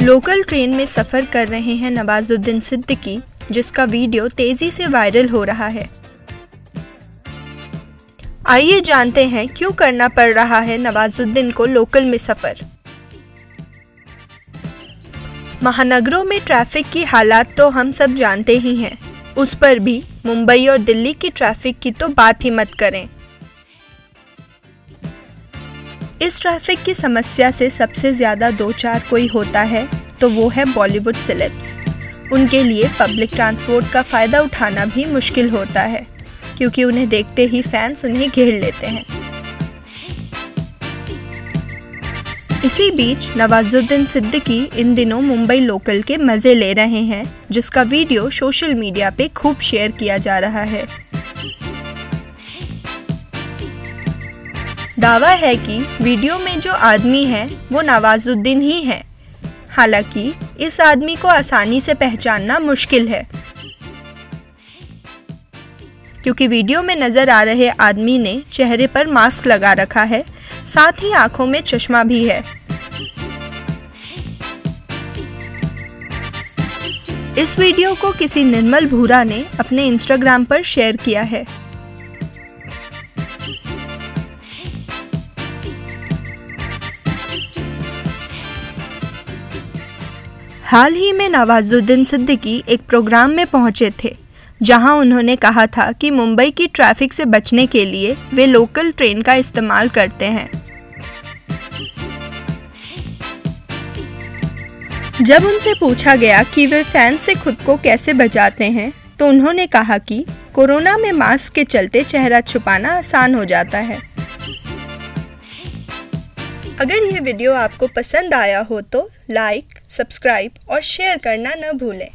Local train में सफ़र कर रहे हैं नवाजुद्दीन सिद्दीकी, जिसका वीडियो तेज़ी से वायरल हो रहा है। आइए जानते हैं क्यों करना पड़ रहा है नवाजुद्दीन को लोकल में सफ़र। महानगरों में ट्रैफिक की हालात तो हम सब जानते ही हैं, उस पर भी मुंबई और दिल्ली की ट्रैफिक की तो बात ही मत करें। इस ट्रैफिक की समस्या से सबसे ज़्यादा दो चार कोई होता है तो वो है बॉलीवुड सेलेब्स। उनके लिए पब्लिक ट्रांसपोर्ट का फ़ायदा उठाना भी मुश्किल होता है, क्योंकि उन्हें देखते ही फैंस उन्हें घेर लेते हैं। इसी बीच नवाजुद्दीन सिद्दीकी इन दिनों मुंबई लोकल के मज़े ले रहे हैं, जिसका वीडियो सोशल मीडिया पे खूब शेयर किया जा रहा है। दावा है कि वीडियो में जो आदमी है वो नवाजुद्दीन ही है। हालांकि इस आदमी को आसानी से पहचानना मुश्किल है, क्योंकि वीडियो में नजर आ रहे आदमी ने चेहरे पर मास्क लगा रखा है, साथ ही आंखों में चश्मा भी है। इस वीडियो को किसी निर्मल भूरा ने अपने इंस्टाग्राम पर शेयर किया है। हाल ही में नवाजुद्दीन सिद्दीकी एक प्रोग्राम में पहुंचे थे, जहां उन्होंने कहा था कि मुंबई की ट्रैफिक से बचने के लिए वे लोकल ट्रेन का इस्तेमाल करते हैं। जब उनसे पूछा गया कि वे फैंस से खुद को कैसे बचाते हैं, तो उन्होंने कहा कि कोरोना में मास्क के चलते चेहरा छुपाना आसान हो जाता है। अगर ये वीडियो आपको पसंद आया हो तो लाइक, सब्सक्राइब और शेयर करना न भूलें।